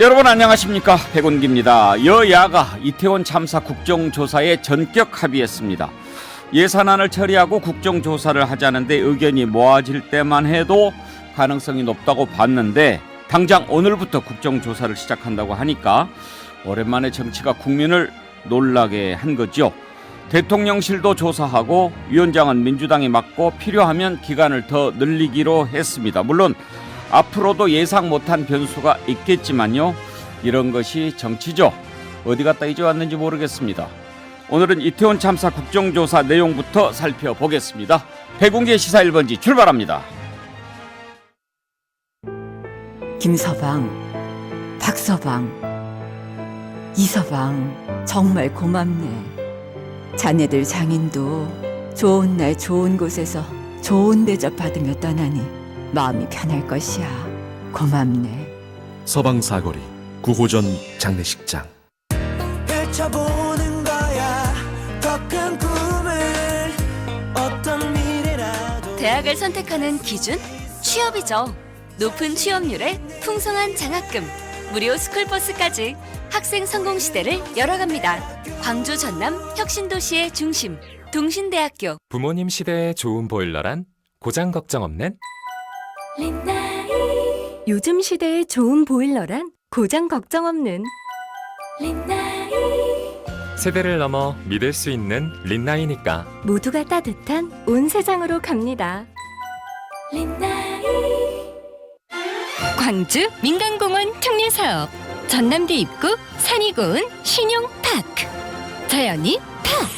여러분 안녕하십니까, 백운기입니다. 여야가 이태원 참사 국정조사에 전격 합의했습니다. 예산안을 처리하고 국정조사를 하자는데 의견이 모아질 때만 해도 가능성이 높다고 봤는데 당장 오늘부터 국정조사를 시작한다고 하니까 오랜만에 정치가 국민을 놀라게 한 거죠. 대통령실도 조사하고 위원장은 민주당이 맡고 필요하면 기간을 더 늘리기로 했습니다. 물론 앞으로도 예상 못한 변수가 있겠지만요, 이런 것이 정치죠. 어디 갔다 이제 왔는지 모르겠습니다. 오늘은 이태원 참사 국정조사 내용부터 살펴보겠습니다. 백운기의 시사 1번지 출발합니다. 김서방, 박서방, 이서방 정말 고맙네. 자네들 장인도 좋은 날 좋은 곳에서 좋은 대접 받으며 떠나니 마음이 편할 것이야. 고맙네. 서방 사거리 9호전 장례식장. 펼쳐보는 거야 더 큰 꿈을 어떤 미래라도. 대학을 선택하는 기준? 취업이죠. 높은 취업률에 풍성한 장학금, 무료 스쿨버스까지 학생 성공 시대를 열어갑니다. 광주 전남 혁신도시의 중심, 동신대학교. 부모님 시대에 좋은 보일러란 고장 걱정 없는 린나이. 요즘 시대에 좋은 보일러란 고장 걱정 없는 린나이. 세대를 넘어 믿을 수 있는 린나이니까. 모두가 따뜻한 온 세상으로 갑니다. 린나이. 광주 민간공원 특례사업 전남대 입구 산이 고운 신용파크. 자연이 팍,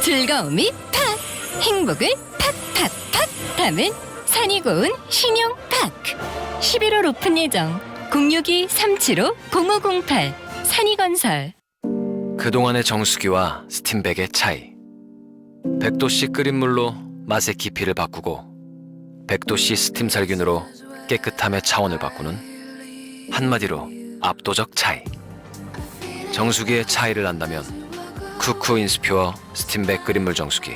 즐거움이 팍, 행복을 팍팍팍 담은 산이 고운 신용파크. 11월 오픈 예정. 062-375-0508 산이건설. 그동안의 정수기와 스팀백의 차이. 100도씨 끓인 물로 맛의 깊이를 바꾸고 100도씨 스팀 살균으로 깨끗함의 차원을 바꾸는, 한마디로 압도적 차이. 정수기의 차이를 안다면 쿠쿠 인스퓨어 스팀백 끓인 물 정수기.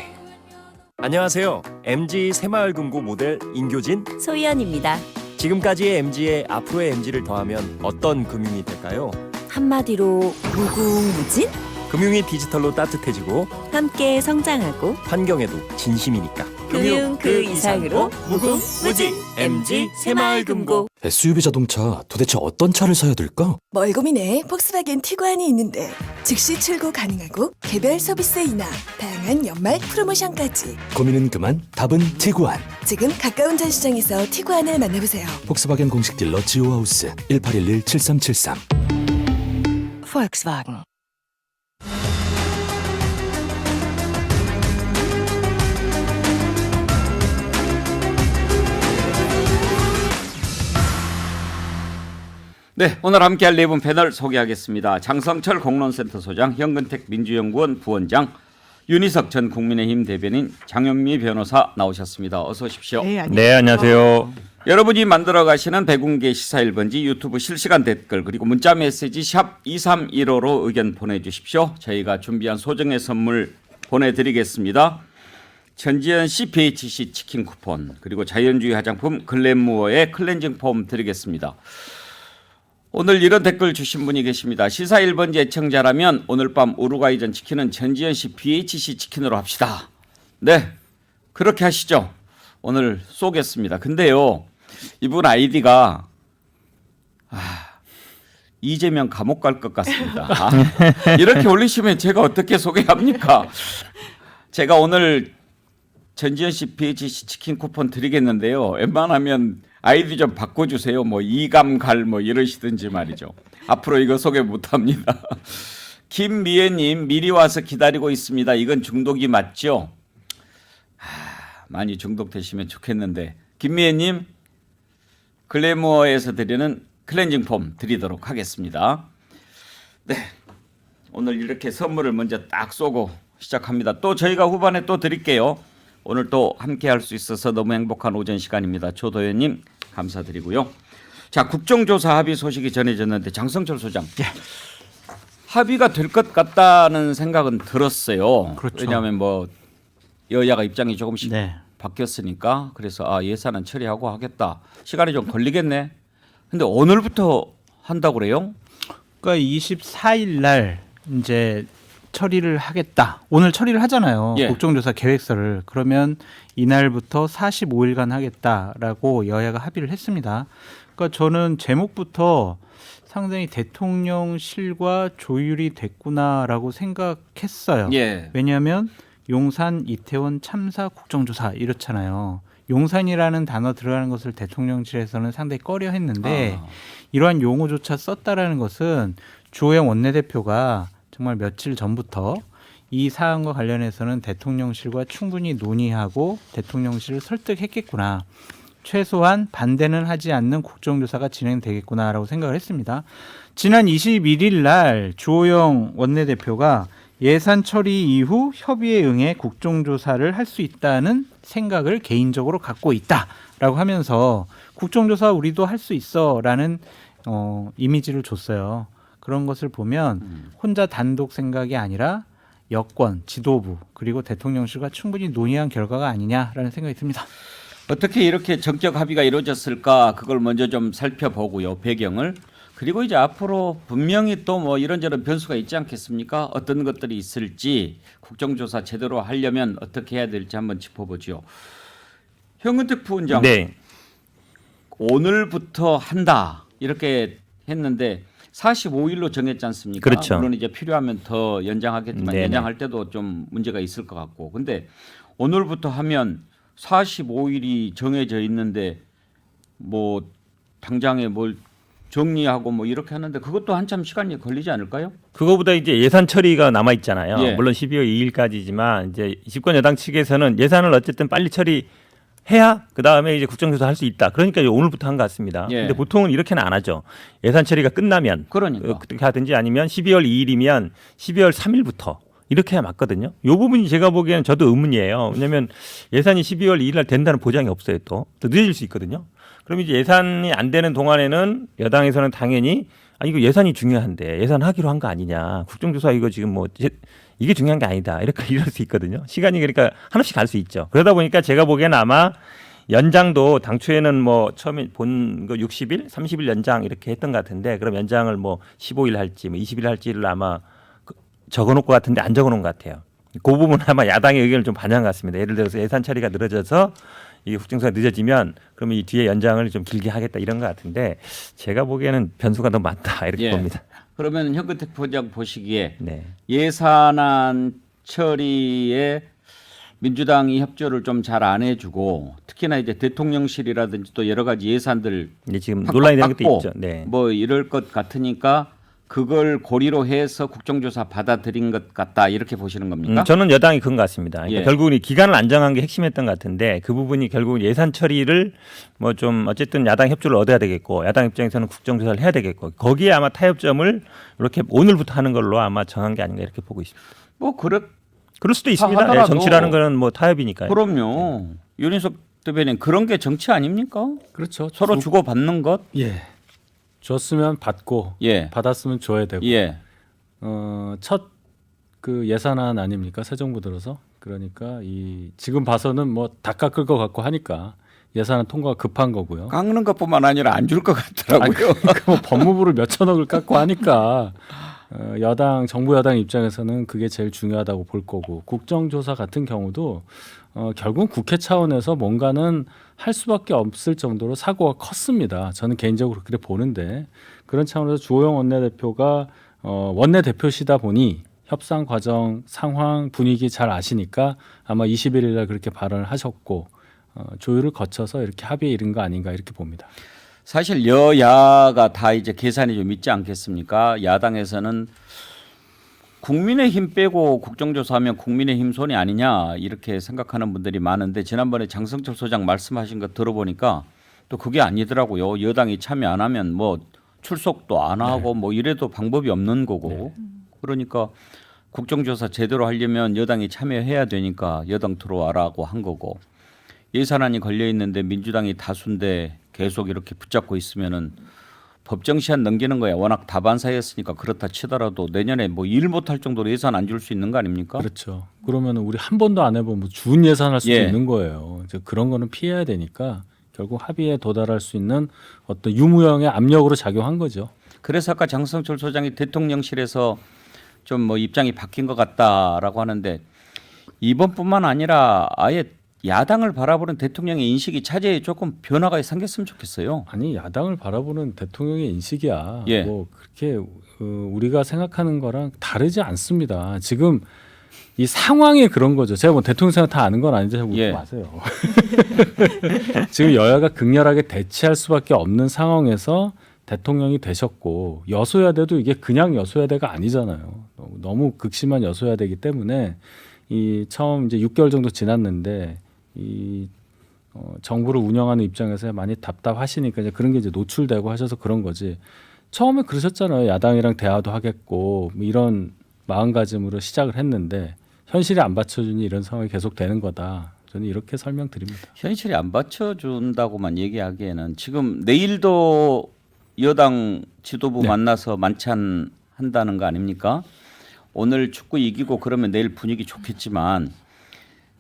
안녕하세요. MG 새마을금고 모델 인교진 소희연입니다. 지금까지의 MG에 앞으로의 MG를 더하면 어떤 금융이 될까요? 한마디로 무궁무진? 금융이 디지털로 따뜻해지고 함께 성장하고 환경에도 진심이니까. 금융 그 이상으로 무궁무진. MG 새마을금고. SUV 자동차 도대체 어떤 차를 사야 될까? 뭘 고민해? 폭스바겐 티구안이 있는데 즉시 출고 가능하고 개별 서비스 인하, 다양한 연말 프로모션까지. 고민은 그만, 답은 티구안. 지금 가까운 전시장에서 티구안을 만나보세요. 폭스바겐 공식 딜러 지오하우스 1811-7373. Volkswagen. 네, 오늘 함께할 네 분 패널 소개하겠습니다. 장성철 공론센터 소장, 현근택 민주연구원 부원장, 윤희석 전 국민의힘 대변인, 장현미 변호사 나오셨습니다. 어서 오십시오. 네, 안녕하세요. 여러분이 만들어 가시는 백운계 시사 1번지 유튜브 실시간 댓글, 그리고 문자 메시지 샵 2315로 의견 보내주십시오. 저희가 준비한 소정의 선물 보내드리겠습니다. 전지현 씨 BHC 치킨 쿠폰, 그리고 자연주의 화장품 글램무어의 클렌징 폼 드리겠습니다. 오늘 이런 댓글 주신 분이 계십니다. 시사 1번지 애청자라면 오늘 밤 우루과이전 치킨은 전지현 씨 BHC 치킨으로 합시다. 네, 그렇게 하시죠. 오늘 쏘겠습니다. 근데요, 이분 아이디가 이재명 감옥 갈 것 같습니다. 이렇게 올리시면 제가 어떻게 소개합니까? 제가 오늘 전지현 씨 BHC 치킨 쿠폰 드리겠는데요, 웬만하면 아이디 좀 바꿔주세요. 뭐 이감갈 뭐 이러시든지 말이죠. 앞으로 이거 소개 못합니다. 김미애님, 미리 와서 기다리고 있습니다. 이건 중독이 맞죠? 많이 중독되시면 좋겠는데, 김미애님, 글래머에서 드리는 클렌징 폼 드리도록 하겠습니다. 네, 오늘 이렇게 선물을 먼저 딱 쏘고 시작합니다. 또 저희가 후반에 또 드릴게요. 오늘 또 함께 할 수 있어서 너무 행복한 오전 시간입니다. 조도현님 감사드리고요. 자, 국정조사 합의 소식이 전해졌는데 장성철 소장, 합의가 될 것 같다는 생각은 들었어요. 그렇죠. 왜냐하면 뭐 여야가 입장이 조금씩 바뀌었으니까. 그래서 예산은 처리하고 하겠다. 시간이 좀 걸리겠네. 근데 오늘부터 한다고 그래요? 그러니까 24일 날 이제 처리를 하겠다. 오늘 처리를 하잖아요. 예. 국정조사 계획서를. 그러면 이날부터 45일간 하겠다라고 여야가 합의를 했습니다. 그러니까 저는 제목부터 상당히 대통령실과 조율이 됐구나라고 생각했어요. 예. 왜냐하면 용산 이태원 참사 국정조사 이렇잖아요. 용산이라는 단어 들어가는 것을 대통령실에서는 상당히 꺼려 했는데 이러한 용어조차 썼다라는 것은 주호영 원내대표가 정말 며칠 전부터 이 사안과 관련해서는 대통령실과 충분히 논의하고 대통령실을 설득했겠구나. 최소한 반대는 하지 않는 국정조사가 진행되겠구나라고 생각을 했습니다. 지난 21일 날 주호영 원내대표가 예산 처리 이후 협의에 응해 국정조사를 할 수 있다는 생각을 개인적으로 갖고 있다라고 하면서 국정조사 우리도 할 수 있어라는 이미지를 줬어요. 그런 것을 보면 혼자 단독 생각이 아니라 여권, 지도부 그리고 대통령실과 충분히 논의한 결과가 아니냐라는 생각이 듭니다. 어떻게 이렇게 정적 합의가 이루어졌을까 그걸 먼저 좀 살펴보고요. 배경을. 그리고 이제 앞으로 분명히 또 뭐 이런저런 변수가 있지 않겠습니까? 어떤 것들이 있을지 국정조사 제대로 하려면 어떻게 해야 될지 한번 짚어보죠. 현근택 부원장 네. 오늘부터 한다 이렇게 했는데 45일로 정했지 않습니까? 그렇죠. 물론 이제 필요하면 더 연장하겠지만 네네. 연장할 때도 좀 문제가 있을 것 같고. 근데 오늘부터 하면 45일이 정해져 있는데 뭐 당장에 뭘 정리하고 뭐 이렇게 하는데 그것도 한참 시간이 걸리지 않을까요? 그거보다 이제 예산 처리가 남아 있잖아요. 예. 물론 12월 2일까지지만 이제 집권 여당 측에서는 예산을 어쨌든 빨리 처리해야 그 다음에 이제 국정조사 할 수 있다. 그러니까 이제 오늘부터 한 것 같습니다. 예. 근데 보통은 이렇게는 안 하죠. 예산 처리가 끝나면 그러니까. 어떻게 하든지 아니면 12월 2일이면 12월 3일부터 이렇게 해야 맞거든요. 이 부분이 제가 보기에는 저도 의문이에요. 왜냐하면 예산이 12월 2일 날 된다는 보장이 없어요. 또 늦어질 수 있거든요. 그럼 이제 예산이 안 되는 동안에는 여당에서는 당연히 이거 예산이 중요한데 예산하기로 한 거 아니냐. 국정조사 이거 지금 뭐 이게 중요한 게 아니다. 이렇게 이럴 수 있거든요. 시간이 그러니까 한없이 갈 수 있죠. 그러다 보니까 제가 보기에는 아마 연장도 당초에는 뭐 처음에 본 거 60일, 30일 연장 이렇게 했던 것 같은데 그럼 연장을 뭐 15일 할지 뭐 20일 할지를 아마 적어놓을 것 같은데 안 적어놓은 것 같아요. 그 부분은 아마 야당의 의견을 좀 반영한 것 같습니다. 예를 들어서 예산 처리가 늦어져서 이 국정조사가 늦어지면 그러면 이 뒤에 연장을 좀 길게 하겠다 이런 것 같은데 제가 보기에는 변수가 너무 많다 이렇게 예. 봅니다. 그러면 현근택 부원장 보시기에 네. 예산안 처리에 민주당이 협조를 좀 잘 안 해주고 특히나 이제 대통령실이라든지 또 여러 가지 예산들 이제 지금 논란이 되는 것도 받고 있죠. 네. 뭐 이럴 것 같으니까 그걸 고리로 해서 국정조사 받아들인 것 같다 이렇게 보시는 겁니까? 저는 여당이 그런 것 같습니다. 그러니까 예. 결국은 이 기간을 안 정한 게 핵심이었던 것 같은데 그 부분이 결국 예산 처리를 뭐 좀 어쨌든 야당 협조를 얻어야 되겠고 야당 입장에서는 국정조사를 해야 되겠고 거기에 아마 타협점을 이렇게 오늘부터 하는 걸로 아마 정한 게 아닌가 이렇게 보고 있습니다. 뭐 그럴 수도 있습니다. 하더라도 정치라는 거는 뭐 타협이니까요. 그럼요. 윤인석 대변인 그런 게 정치 아닙니까? 그렇죠. 서로 주고 받는 것. 예. 줬으면 받고 예. 받았으면 줘야 되고. 예. 첫 그 예산안 아닙니까? 새 정부 들어서. 그러니까 이 지금 봐서는 뭐 다 깎을 것 같고 하니까 예산안 통과가 급한 거고요. 깎는 것뿐만 아니라 안 줄 것 같더라고요. 그러니까 뭐 법무부를 몇 천억을 깎고 하니까 정부 여당 입장에서는 그게 제일 중요하다고 볼 거고 국정조사 같은 경우도 결국 국회 차원에서 뭔가는 할 수밖에 없을 정도로 사고가 컸습니다. 저는 개인적으로 그렇게 보는데 그런 차원에서 주호영 원내대표가 원내대표시다 보니 협상 과정 상황 분위기 잘 아시니까 아마 21일 날 그렇게 발언을 하셨고 조율을 거쳐서 이렇게 합의에 이른 거 아닌가 이렇게 봅니다. 사실 여야가 다 이제 계산이 좀 있지 않겠습니까? 야당에서는 국민의힘 빼고 국정조사하면 국민의힘 손이 아니냐 이렇게 생각하는 분들이 많은데 지난번에 장성철 소장 말씀하신 거 들어보니까 또 그게 아니더라고요. 여당이 참여 안 하면 뭐 출석도 안 하고 뭐 이래도 방법이 없는 거고 그러니까 국정조사 제대로 하려면 여당이 참여해야 되니까 여당 들어와라고 한 거고 예산안이 걸려 있는데 민주당이 다수인데 계속 이렇게 붙잡고 있으면은 법정 시한 넘기는 거야. 워낙 다반사였으니까 그렇다 치더라도 내년에 뭐 일 못할 정도로 예산 안 줄 수 있는 거 아닙니까? 그렇죠. 그러면 우리 한 번도 안 해본 뭐 준 예산할 수도 예. 있는 거예요. 이제 그런 거는 피해야 되니까 결국 합의에 도달할 수 있는 어떤 유무형의 압력으로 작용한 거죠. 그래서 아까 장성철 소장이 대통령실에서 좀 뭐 입장이 바뀐 것 같다라고 하는데 이번뿐만 아니라 아예 야당을 바라보는 대통령의 인식이 차제에 조금 변화가 생겼으면 좋겠어요. 아니 야당을 바라보는 대통령의 인식이야. 예. 뭐 그렇게 우리가 생각하는 거랑 다르지 않습니다. 지금 이 상황이 그런 거죠. 제가 뭐 대통령 생각 다 아는 건 아닌데 잘 묻지 예. 마세요. 지금 여야가 극렬하게 대치할 수밖에 없는 상황에서 대통령이 되셨고 여소야대도 이게 그냥 여소야대가 아니잖아요. 너무 극심한 여소야대이기 때문에 이 처음 이제 6개월 정도 지났는데 이 정부를 운영하는 입장에서 많이 답답하시니까 이제 그런 게 이제 노출되고 하셔서 그런 거지. 처음에 그러셨잖아요. 야당이랑 대화도 하겠고 뭐 이런 마음가짐으로 시작을 했는데 현실이 안 받쳐주니 이런 상황이 계속 되는 거다. 저는 이렇게 설명드립니다. 현실이 안 받쳐준다고만 얘기하기에는 지금 내일도 여당 지도부 네. 만나서 만찬한다는 거 아닙니까? 오늘 축구 이기고 그러면 내일 분위기 좋겠지만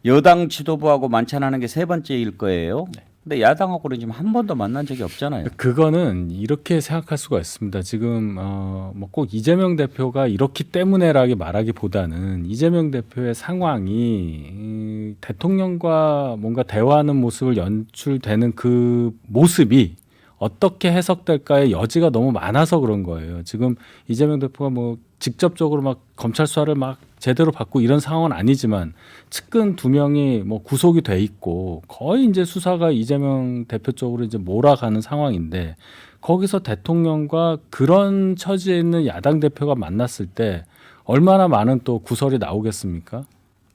여당 지도부하고 만찬하는 게 3번째일 거예요. 근데 야당하고는 지금 한 번도 만난 적이 없잖아요. 그거는 이렇게 생각할 수가 있습니다. 지금 뭐 꼭 이재명 대표가 이렇기 때문에라기 말하기보다는 이재명 대표의 상황이 대통령과 뭔가 대화하는 모습을 연출되는 그 모습이 어떻게 해석될까의 여지가 너무 많아서 그런 거예요. 지금 이재명 대표가 뭐 직접적으로 막 검찰 수사를 막 제대로 받고 이런 상황은 아니지만 측근 2명이 뭐 구속이 돼 있고 거의 이제 수사가 이재명 대표 쪽으로 이제 몰아가는 상황인데 거기서 대통령과 그런 처지에 있는 야당 대표가 만났을 때 얼마나 많은 또 구설이 나오겠습니까?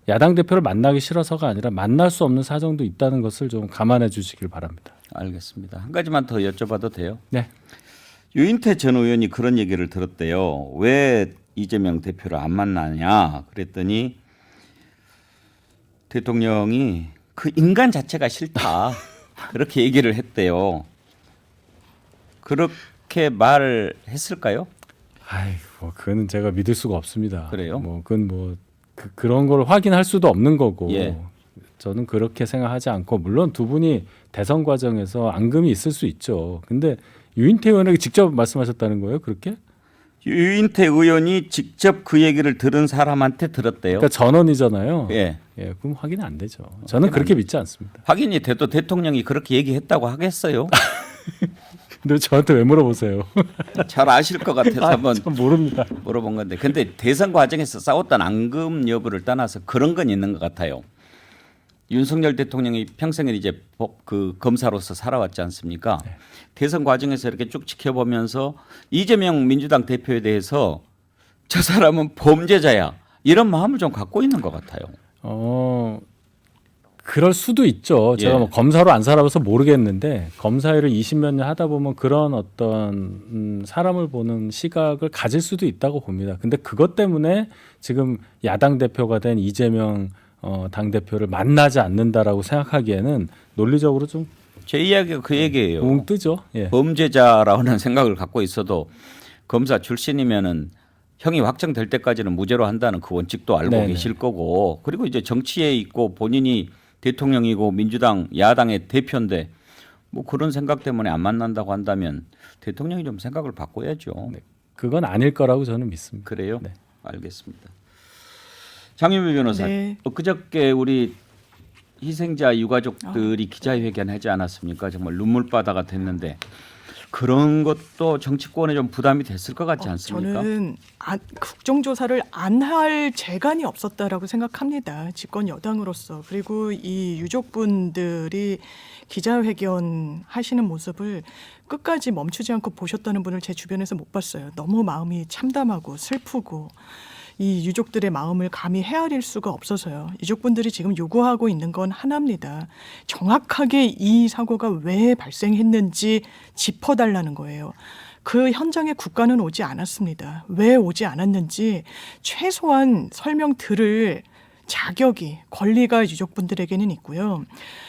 야당 대표를 만나기 싫어서가 아니라 만날 수 없는 사정도 있다는 것을 좀 감안해 주시길 바랍니다. 알겠습니다. 한 가지만 더 여쭤봐도 돼요? 네. 유인태 전 의원이 그런 얘기를 들었대요. 왜 이재명 대표를 안 만나냐 그랬더니 대통령이 그 인간 자체가 싫다 그렇게 얘기를 했대요. 그렇게 말했을까요? 아이고, 그거는 제가 믿을 수가 없습니다. 그래요? 뭐 그건 뭐 그런 걸 확인할 수도 없는 거고. 예. 저는 그렇게 생각하지 않고 물론 두 분이 대선 과정에서 앙금이 있을 수 있죠. 근데 유인태 의원에게 직접 말씀하셨다는 거예요, 그렇게? 유인태 의원이 직접 그 얘기를 들은 사람한테 들었대요. 그러니까 전원이잖아요. 예. 예, 그럼 확인이 안 되죠. 저는 그렇게 믿지 않습니다. 확인이 돼도 대통령이 그렇게 얘기했다고 하겠어요? 근데 저한테 왜 물어보세요? 잘 아실 것 같아서 한번 전 모릅니다. 물어본 건데. 근데 대선 과정에서 싸웠던 앙금 여부를 떠나서 그런 건 있는 것 같아요. 윤석열 대통령이 평생을 이제 그 검사로서 살아왔지 않습니까? 네. 대선 과정에서 이렇게 쭉 지켜보면서 이재명 민주당 대표에 대해서 저 사람은 범죄자야 이런 마음을 좀 갖고 있는 것 같아요. 그럴 수도 있죠. 제가 예. 뭐 검사로 안 살아봐서 모르겠는데 검사 일을 20몇 년 하다 보면 그런 어떤 사람을 보는 시각을 가질 수도 있다고 봅니다. 근데 그것 때문에 지금 야당 대표가 된 이재명 당대표를 만나지 않는다라고 생각하기에는 논리적으로 좀 제 이야기가 그 얘기예요. 붕 뜨죠. 예. 범죄자라는 생각을 갖고 있어도 검사 출신이면은 형이 확정될 때까지는 무죄로 한다는 그 원칙도 알고 네네. 계실 거고, 그리고 이제 정치에 있고 본인이 대통령이고 민주당 야당의 대표인데 뭐 그런 생각 때문에 안 만난다고 한다면 대통령이 좀 생각을 바꿔야죠. 네. 그건 아닐 거라고 저는 믿습니다. 그래요? 네. 알겠습니다. 장유미 변호사, 네. 그저께 우리 희생자 유가족들이 기자회견하지 않았습니까? 정말 눈물바다가 됐는데 그런 것도 정치권에 좀 부담이 됐을 것 같지 않습니까? 저는 국정조사를 안 할 재간이 없었다라고 생각합니다. 집권 여당으로서. 그리고 이 유족분들이 기자회견 하시는 모습을 끝까지 멈추지 않고 보셨다는 분을 제 주변에서 못 봤어요. 너무 마음이 참담하고 슬프고 이 유족들의 마음을 감히 헤아릴 수가 없어서요. 유족분들이 지금 요구하고 있는 건 하나입니다. 정확하게 이 사고가 왜 발생했는지 짚어달라는 거예요. 그 현장에 국가는 오지 않았습니다. 왜 오지 않았는지 최소한 설명 들을 자격이, 권리가 유족분들에게는 있고요.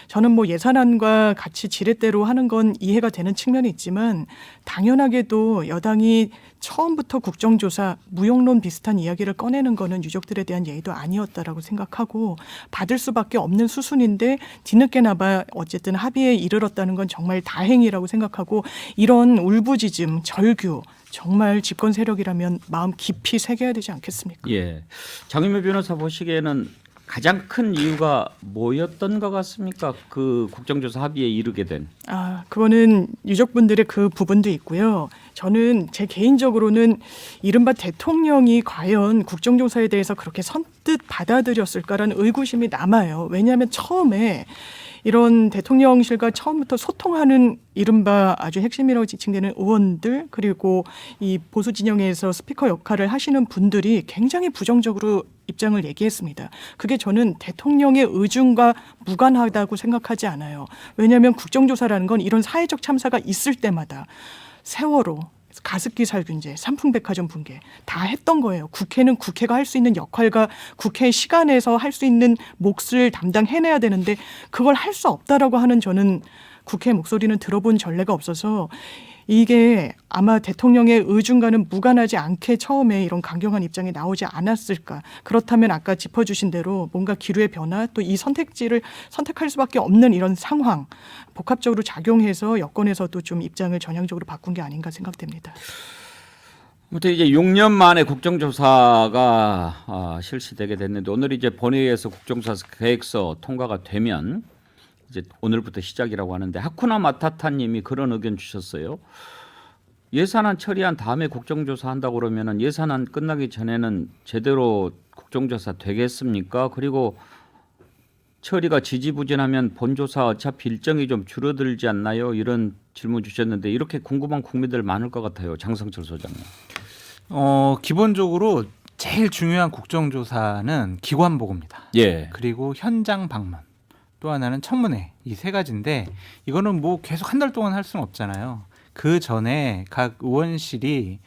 저는 뭐 예산안과 같이 지렛대로 하는 건 이해가 되는 측면이 있지만 당연하게도 여당이 처음부터 국정조사, 무용론 비슷한 이야기를 꺼내는 거는 유족들에 대한 예의도 아니었다라고 생각하고 받을 수밖에 없는 수순인데 뒤늦게나마 어쨌든 합의에 이르렀다는 건 정말 다행이라고 생각하고 이런 울부짖음, 절규 정말 집권 세력이라면 마음 깊이 새겨야 되지 않겠습니까? 예. 장윤미 변호사 보시기에는 가장 큰 이유가 뭐였던 것 같습니까? 그 국정조사 합의에 이르게 된. 그거는 유족분들의 그 부분도 있고요. 저는 제 개인적으로는 이른바 대통령이 과연 국정조사에 대해서 그렇게 선뜻 받아들였을까라는 의구심이 남아요. 왜냐하면 처음에 이런 대통령실과 처음부터 소통하는 이른바 아주 핵심이라고 지칭되는 의원들 그리고 이 보수 진영에서 스피커 역할을 하시는 분들이 굉장히 부정적으로 입장을 얘기했습니다. 그게 저는 대통령의 의중과 무관하다고 생각하지 않아요. 왜냐하면 국정조사라는 건 이런 사회적 참사가 있을 때마다 세월호, 가습기 살균제, 삼풍백화점 붕괴 다 했던 거예요. 국회는 국회가 할 수 있는 역할과 국회 시간에서 할 수 있는 몫을 담당해내야 되는데 그걸 할 수 없다라고 하는 저는 국회 목소리는 들어본 전례가 없어서 이게 아마 대통령의 의중과는 무관하지 않게 처음에 이런 강경한 입장이 나오지 않았을까. 그렇다면 아까 짚어주신 대로 뭔가 기류의 변화 또 이 선택지를 선택할 수밖에 없는 이런 상황 복합적으로 작용해서 여권에서도 좀 입장을 전향적으로 바꾼 게 아닌가 생각됩니다. 아무튼 이제 6년 만에 국정조사가 실시되게 됐는데 오늘 이제 본회의에서 국정조사 계획서 통과가 되면 이제 오늘부터 시작이라고 하는데 하쿠나 마타타님이 그런 의견 주셨어요. 예산안 처리한 다음에 국정조사 한다고 그러면은 예산안 끝나기 전에는 제대로 국정조사 되겠습니까? 그리고 처리가 지지부진하면 본조사 어차피 일정이 좀 줄어들지 않나요? 이런 질문 주셨는데 이렇게 궁금한 국민들 많을 것 같아요. 장성철 소장님. 기본적으로 제일 중요한 국정조사는 기관 보고입니다. 예. 그리고 현장 방문. 또 하나는 청문회 이 세 가지인데 이거는 뭐 계속 한 달 동안 할 수는 없잖아요. 그 전에 각 의원실이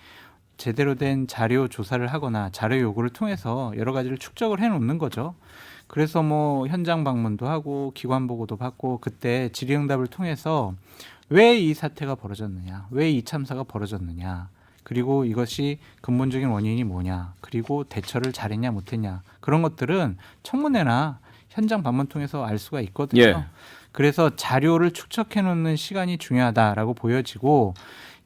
제대로 된 자료 조사를 하거나 자료 요구를 통해서 여러 가지를 축적을 해놓는 거죠. 그래서 뭐 현장 방문도 하고 기관 보고도 받고 그때 질의응답을 통해서 왜 이 사태가 벌어졌느냐, 왜 이 참사가 벌어졌느냐, 그리고 이것이 근본적인 원인이 뭐냐, 그리고 대처를 잘했냐 못했냐 그런 것들은 청문회나 현장 방문 통해서 알 수가 있거든요. 예. 그래서 자료를 축적해 놓는 시간이 중요하다라고 보여지고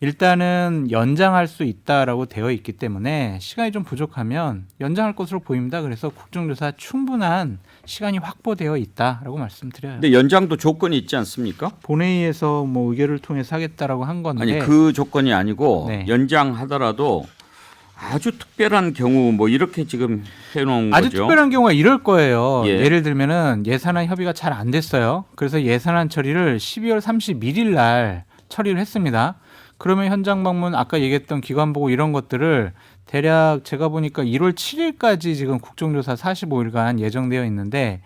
일단은 연장할 수 있다라고 되어 있기 때문에 시간이 좀 부족하면 연장할 것으로 보입니다. 그래서 국정조사 충분한 시간이 확보되어 있다라고 말씀드려요. 근데 연장도 조건이 있지 않습니까? 본회의에서 뭐 의결을 통해서 하겠다라고 한 건데 아니 그 조건이 아니고 네. 연장하더라도 아주 특별한 경우 뭐 이렇게 지금 해놓은 아주 거죠. 특별한 경우가 이럴 거예요. 예. 예를 들면은 예산안 협의가 잘 안 됐어요. 그래서 예산안 처리를 12월 31일 날 처리를 했습니다. 그러면 현장 방문 아까 얘기했던 기관 보고 이런 것들을 대략 제가 보니까 1월 7일까지 지금 국정조사 45일간 예정되어 있는데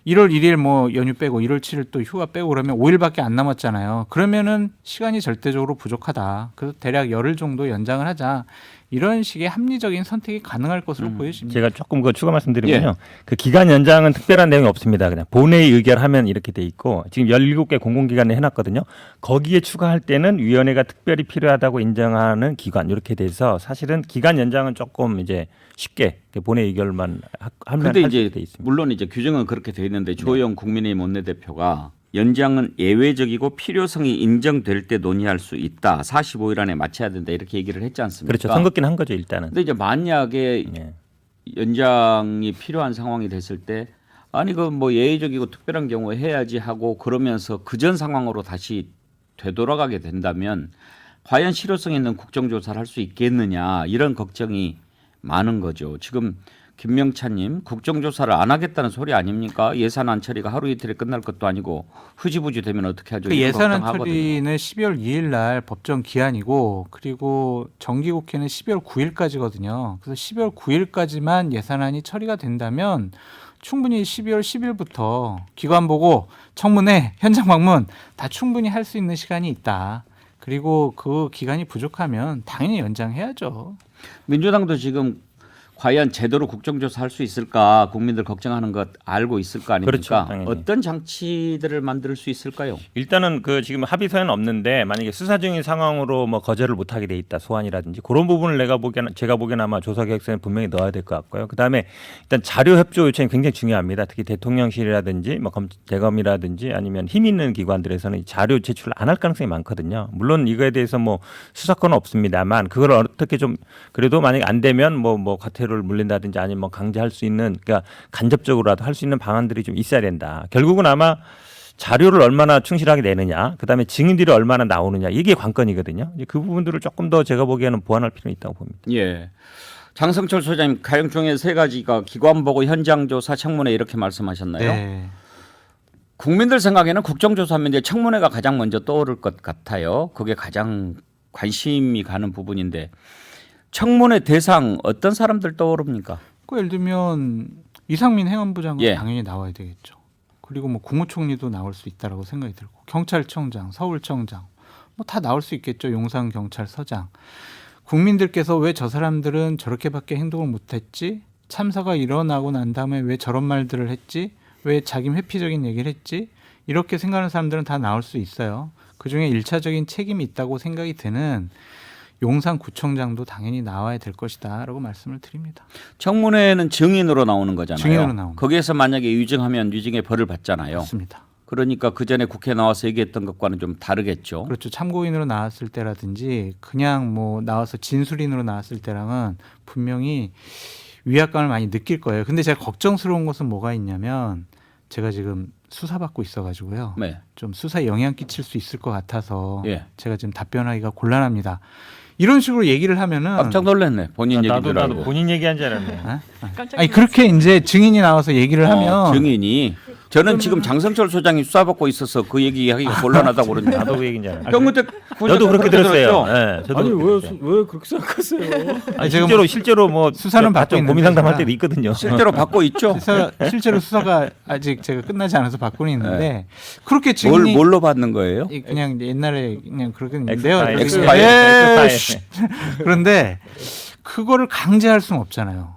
1월 1일 뭐 연휴 빼고 1월 7일 또 휴가 빼고 그러면 5일밖에 안 남았잖아요. 그러면은 시간이 절대적으로 부족하다. 그래서 대략 열흘 정도 연장을 하자. 이런 식의 합리적인 선택이 가능할 것으로 보여집니다. 제가 조금 그 추가 말씀드리면요. 그 기간 연장은 특별한 내용이 없습니다. 그냥 본회의 의결하면 이렇게 돼 있고 지금 17개 공공기관에 해놨거든요. 거기에 추가할 때는 위원회가 특별히 필요하다고 인정하는 기관 이렇게 돼서 사실은 기간 연장은 조금 이제 쉽게 본회의 의결만 하면 근데 할 이제 수 돼 있습니다. 물론 이제 규정은 그렇게 돼 있는데 조영 국민의힘 원내대표가 연장은 예외적이고 필요성이 인정될 때 논의할 수 있다. 45일 안에 마쳐야 된다. 이렇게 얘기를 했지 않습니까? 그렇죠. 선긋기는 한 거죠 일단은. 근데 이제 만약에 연장이 필요한 상황이 됐을 때 아니 그 뭐 예외적이고 특별한 경우에 해야지 하고 그러면서 그전 상황으로 다시 되돌아가게 된다면 과연 실효성 있는 국정조사를 할 수 있겠느냐 이런 걱정이 많은 거죠. 지금 김명찬님 국정조사를 안 하겠다는 소리 아닙니까? 예산안 처리가 하루 이틀에 끝날 것도 아니고 흐지부지 되면 어떻게 하죠? 그 예산안 처리는 12월 2일 날 법정 기한이고 그리고 정기국회는 12월 9일까지거든요. 그래서 12월 9일까지만 예산안이 처리가 된다면 충분히 12월 10일부터 기관 보고 청문회, 현장 방문 다 충분히 할 수 있는 시간이 있다. 그리고 그 기간이 부족하면 당연히 연장해야죠. 민주당도 지금 과연 제대로 국정조사할 수 있을까 국민들 걱정하는 것 알고 있을 거 아닙니까? 그렇죠, 당연히. 어떤 장치들을 만들 수 있을까요? 일단은 그 지금 합의서에는 없는데 만약에 수사 중인 상황으로 뭐 거절을 못하게 돼 있다 소환이라든지 그런 부분을 제가 보기에는 아마 조사계획서에 분명히 넣어야 될 것 같고요. 그다음에 일단 자료 협조 요청이 굉장히 중요합니다. 특히 대통령실이라든지 뭐 대검이라든지 아니면 힘 있는 기관들에서는 자료 제출을 안 할 가능성이 많거든요. 물론 이거에 대해서 뭐 수사권은 없습니다만 그걸 어떻게 좀 그래도 만약에 안 되면 뭐 과태료를 물린다든지 아니면 뭐 강제할 수 있는 그러니까 간접적으로라도 할 수 있는 방안들이 좀 있어야 된다. 결국은 아마 자료를 얼마나 충실하게 내느냐, 그다음에 증인들이 얼마나 나오느냐 이게 관건이거든요. 이제 그 부분들을 조금 더 제가 보기에는 보완할 필요는 있다고 봅니다. 예. 장성철 소장님 가령 중에 세 가지가 기관 보고 현장 조사 청문회 이렇게 말씀하셨나요? 네. 국민들 생각에는 국정조사하면 이제 청문회가 가장 먼저 떠오를 것 같아요. 그게 가장 관심이 가는 부분인데 청문회 대상 어떤 사람들 떠오릅니까? 예를 들면 이상민 행안부 장관 예. 당연히 나와야 되겠죠. 그리고 뭐 국무총리도 나올 수 있다라고 생각이 들고 경찰청장, 서울청장 뭐 다 나올 수 있겠죠. 용산경찰서장. 국민들께서 왜 저 사람들은 저렇게밖에 행동을 못했지? 참사가 일어나고 난 다음에 왜 저런 말들을 했지? 왜 자기 회피적인 얘기를 했지? 이렇게 생각하는 사람들은 다 나올 수 있어요. 그중에 1차적인 책임이 있다고 생각이 드는 용산구청장도 당연히 나와야 될 것이다 라고 말씀을 드립니다. 청문회는 증인으로 나오는 거잖아요. 증인으로 나오는 거기에서 만약에 유증하면 유증의 벌을 받잖아요. 맞습니다. 그러니까 그 전에 국회 나와서 얘기했던 것과는 좀 다르겠죠. 그렇죠. 참고인으로 나왔을 때라든지 그냥 뭐 나와서 진술인으로 나왔을 때랑은 분명히 위압감을 많이 느낄 거예요. 근데 제가 걱정스러운 것은 뭐가 있냐면 제가 지금 수사받고 있어가지고요. 네. 좀 수사에 영향 끼칠 수 있을 것 같아서 예. 제가 지금 답변하기가 곤란합니다. 이런 식으로 얘기를 하면은 깜짝 놀랐네. 본인 얘기 나도 들어요. 본인 얘기한 줄 알았네. 아니 그렇게 이제 증인이 나와서 얘기를 하면 증인이 저는 지금 장성철 소장이 수사받고 있어서 그 얘기하기가 곤란하다고 그러는데 나도 그 얘기인 줄 알았네. 병무대 저도 그렇게 들었어요. 네, 저도 아니 그렇게 왜 그렇게 생각하세요? 아니, 실제로 뭐 수사는 받고 있는데 고민 상담할 제가 때도 있거든요. 실제로 받고 있죠. 실제로 수사가 아직 제가 끝나지 않아서 받고는 있는데 그렇게 증인이 뭘로 받는 거예요? 그냥 옛날에 그냥 그렇게 했는데요. 엑스파일. 그런데 그거를 강제할 수는 없잖아요.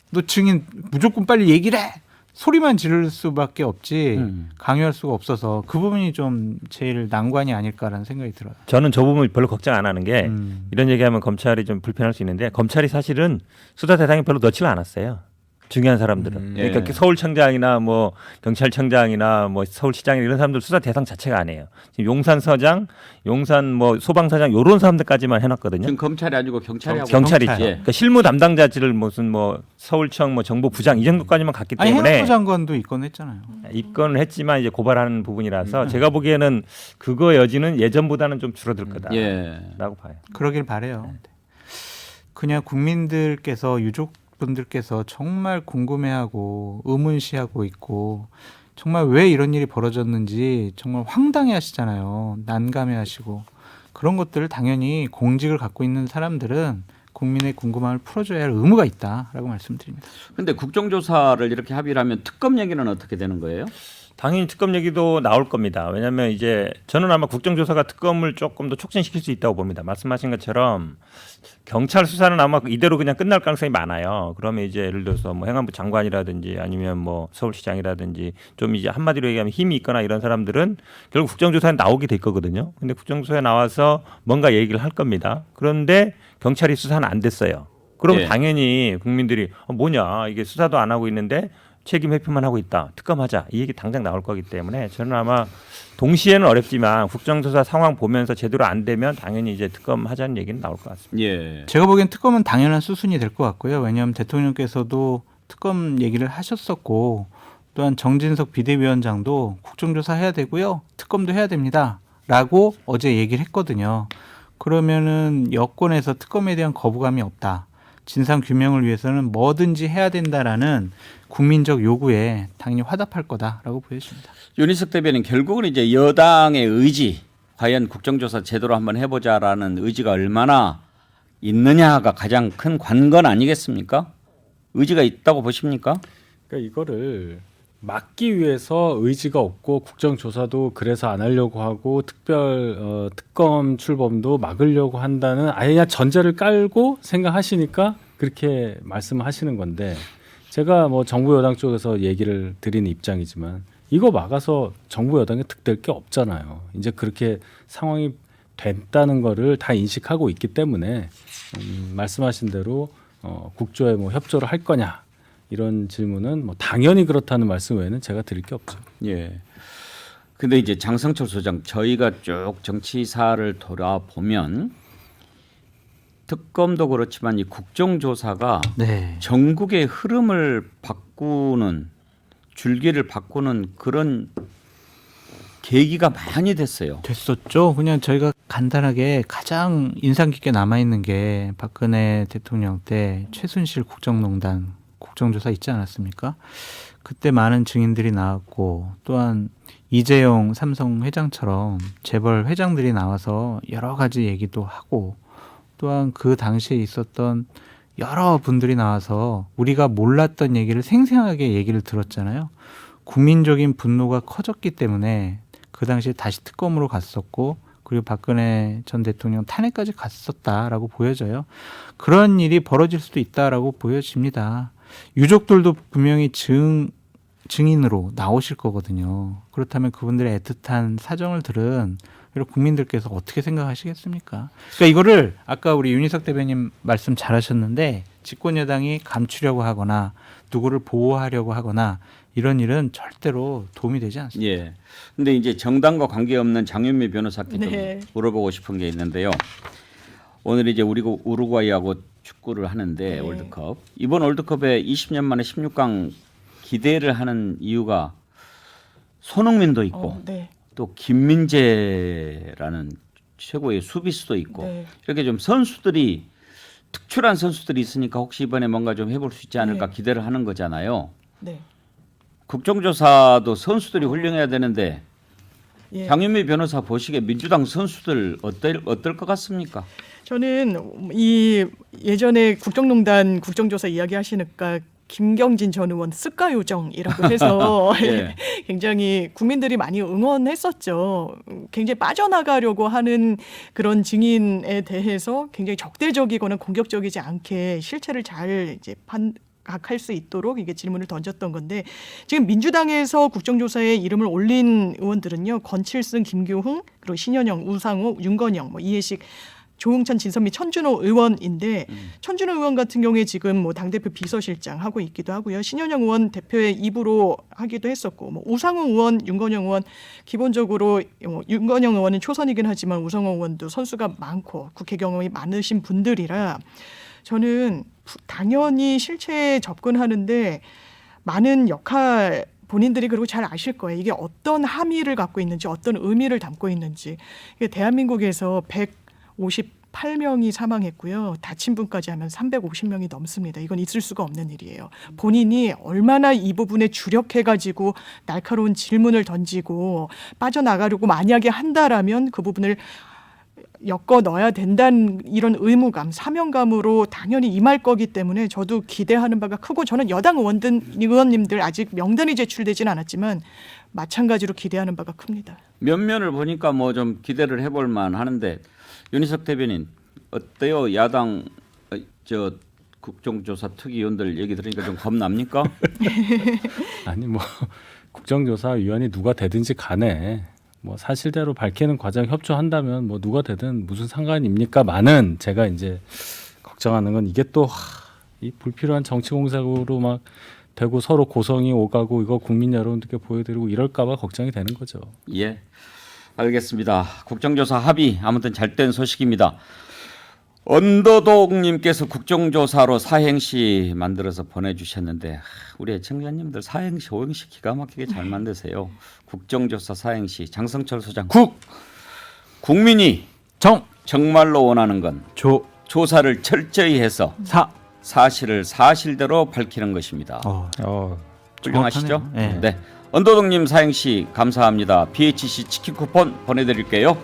너 증인 무조건 빨리 얘기를 해. 소리만 지를 수밖에 없지 강요할 수가 없어서 그 부분이 좀 제일 난관이 아닐까라는 생각이 들어요. 저는 저 부분을 별로 걱정 안 하는 게 이런 얘기하면 검찰이 좀 불편할 수 있는데 검찰이 사실은 수사 대상에 별로 넣지를 않았어요. 중요한 사람들은. 그러니까 예. 서울청장이나 뭐 경찰청장이나 뭐 서울시장이나 이런 사람들 수사 대상 자체가 아니에요. 지금 용산서장, 용산 뭐 소방서장 이런 사람들까지만 해놨거든요. 지금 검찰이 아니고 경찰이 하고 경찰이죠. 경찰. 예. 그러니까 실무 담당자들을 무슨 뭐 서울청 뭐 정보부장 이 정도까지만 갔기 아니 때문에 행안부 장관도 입건했잖아요. 입건을 했지만 이제 고발하는 부분이라서 제가 보기에는 그거 여지는 예전보다는 좀 줄어들 거다라고 예. 봐요. 그러길 바래요. 그냥 국민들께서 유족분들께서 정말 궁금해하고 의문시하고 있고 정말 왜 이런 일이 벌어졌는지 정말 황당해하시잖아요. 난감해하시고 그런 것들을 당연히 공직을 갖고 있는 사람들은 국민의 궁금함을 풀어줘야 할 의무가 있다라고 말씀드립니다. 근데 국정조사를 이렇게 합의를 하면 특검 얘기는 어떻게 되는 거예요? 당연히 특검 얘기도 나올 겁니다. 왜냐하면 이제 저는 아마 국정조사가 특검을 조금 더 촉진시킬 수 있다고 봅니다. 말씀하신 것처럼 경찰 수사는 아마 이대로 그냥 끝날 가능성이 많아요. 그러면 이제 예를 들어서 뭐 행안부 장관이라든지 아니면 뭐 서울시장이라든지 좀 이제 한마디로 얘기하면 힘이 있거나 이런 사람들은 결국 국정조사에 나오게 될 거거든요. 근데 국정조사에 나와서 뭔가 얘기를 할 겁니다. 그런데 경찰이 수사는 안 됐어요. 그럼 예. 당연히 국민들이 뭐냐 이게 수사도 안 하고 있는데 책임 회피만 하고 있다. 특검하자. 이 얘기 당장 나올 거기 때문에 저는 아마 동시에는 어렵지만 국정조사 상황 보면서 제대로 안 되면 당연히 이제 특검하자는 얘기는 나올 것 같습니다. 예. 제가 보기엔 특검은 당연한 수순이 될 것 같고요. 왜냐하면 대통령께서도 특검 얘기를 하셨었고 또한 정진석 비대위원장도 국정조사 해야 되고요. 특검도 해야 됩니다. 라고 어제 얘기를 했거든요. 그러면은 여권에서 특검에 대한 거부감이 없다. 진상 규명을 위해서는 뭐든지 해야 된다라는 국민적 요구에 당연히 화답할 거다라고 보여집니다. 윤희석 대변인 결국은 이제 여당의 의지, 과연 국정조사 제대로 한번 해보자라는 의지가 얼마나 있느냐가 가장 큰 관건 아니겠습니까? 의지가 있다고 보십니까? 그러니까 이거를 막기 위해서 의지가 없고 국정조사도 그래서 안 하려고 하고 특검 출범도 막으려고 한다는 아예 그냥 전제를 깔고 생각하시니까 그렇게 말씀하시는 건데 제가 뭐 정부 여당 쪽에서 얘기를 드리는 입장이지만 이거 막아서 정부 여당에 득될 게 없잖아요. 이제 그렇게 상황이 됐다는 거를 다 인식하고 있기 때문에 말씀하신 대로 국조에 뭐 협조를 할 거냐 이런 질문은 뭐 당연히 그렇다는 말씀 외에는 제가 드릴 게 없죠. 예. 근데 이제 장성철 소장, 저희가 쭉 정치사를 돌아보면 특검도 그렇지만 이 국정조사가 네. 전국의 흐름을 바꾸는, 줄기를 바꾸는 그런 계기가 많이 됐어요. 됐었죠. 그냥 저희가 간단하게 가장 인상 깊게 남아있는 게 박근혜 대통령 때 최순실 국정농단 국정조사 있지 않았습니까? 그때 많은 증인들이 나왔고 또한 이재용 삼성 회장처럼 재벌 회장들이 나와서 여러 가지 얘기도 하고 또한 그 당시에 있었던 여러 분들이 나와서 우리가 몰랐던 얘기를 생생하게 얘기를 들었잖아요. 국민적인 분노가 커졌기 때문에 그 당시에 다시 특검으로 갔었고 그리고 박근혜 전 대통령 탄핵까지 갔었다라고 보여져요. 그런 일이 벌어질 수도 있다라고 보여집니다. 유족들도 분명히 증인으로 나오실 거거든요. 그렇다면 그분들의 애틋한 사정을 들은 국민들께서 어떻게 생각하시겠습니까? 그러니까 이거를 아까 우리 윤희석 대변인 말씀 잘하셨는데 집권 여당이 감추려고 하거나 누구를 보호하려고 하거나 이런 일은 절대로 도움이 되지 않습니다. 예. 근데 이제 정당과 관계없는 장윤미 변호사께 네. 좀 물어보고 싶은 게 있는데요. 오늘 이제 우리가 우루과이하고 축구를 하는데 네. 월드컵. 이번 월드컵에 20년 만에 16강 기대를 하는 이유가 손흥민도 있고 네. 또 김민재라는 최고의 수비수도 있고 네. 이렇게 좀 선수들이 특출한 선수들이 있으니까 혹시 이번에 뭔가 좀 해볼 수 있지 않을까 네. 기대를 하는 거잖아요. 네. 국정조사도 선수들이 훌륭해야 되는데 예. 장윤미 변호사 보시기에 민주당 선수들 어떨 것 같습니까? 저는 이 예전에 국정농단 국정조사 이야기하시니까 김경진 전 의원 습가 요정이라고 해서 예. 굉장히 국민들이 많이 응원했었죠. 굉장히 빠져나가려고 하는 그런 증인에 대해서 굉장히 적대적이거나 공격적이지 않게 실체를 잘 이제 파악할 수 있도록 이게 질문을 던졌던 건데 지금 민주당에서 국정조사에 이름을 올린 의원들은요. 권칠승, 김교흥, 그리고 신현영, 우상호, 윤건영, 뭐 이해식, 조응천, 진선미, 천준호 의원인데 천준호 의원 같은 경우에 지금 뭐 당대표 비서실장 하고 있기도 하고요. 신현영 의원 대표의 입으로 하기도 했었고 뭐 우상호 의원, 윤건영 의원 기본적으로 윤건영 의원은 초선이긴 하지만 우상호 의원도 선수가 많고 국회 경험이 많으신 분들이라 저는 당연히 실체에 접근하는데 많은 역할 본인들이 그리고 잘 아실 거예요. 이게 어떤 함의를 갖고 있는지 어떤 의미를 담고 있는지. 이게 대한민국에서 158명이 사망했고요. 다친 분까지 하면 350명이 넘습니다. 이건 있을 수가 없는 일이에요. 본인이 얼마나 이 부분에 주력해가지고 날카로운 질문을 던지고 빠져나가려고 만약에 한다라면 그 부분을 엮어 넣어야 된다는 이런 의무감, 사명감으로 당연히 임할 거기 때문에 저도 기대하는 바가 크고 저는 여당 의원님들 아직 명단이 제출되지는 않았지만 마찬가지로 기대하는 바가 큽니다. 면면을 보니까 뭐 좀 기대를 해볼 만 하는데 윤희석 대변인 어때요? 야당 저 국정조사 특위위원들 얘기 들으니까 좀 겁납니까? 아니 뭐 국정조사위원이 누가 되든지 간에 뭐 사실대로 밝히는 과정 협조한다면 뭐 누가 되든 무슨 상관입니까만은 제가 이제 걱정하는 건 이게 또 이 불필요한 정치 공작으로 막 되고 서로 고성이 오가고 이거 국민 여러분들께 보여드리고 이럴까봐 걱정이 되는 거죠. 예, 알겠습니다. 국정조사 합의 아무튼 잘된 소식입니다. 언더독님께서 국정조사로 사행시 만들어서 보내주셨는데 우리 애청자님들 사행시, 오행시 기가 막히게 잘 만드세요. 국정조사 사행시 장성철 소장 국민이 정말로 원하는 건 조사를 철저히 해서 사실을 사실대로 밝히는 것입니다. 훌륭하시죠? 네. 네. 언더독님 사행시 감사합니다. BHC 치킨 쿠폰 보내드릴게요.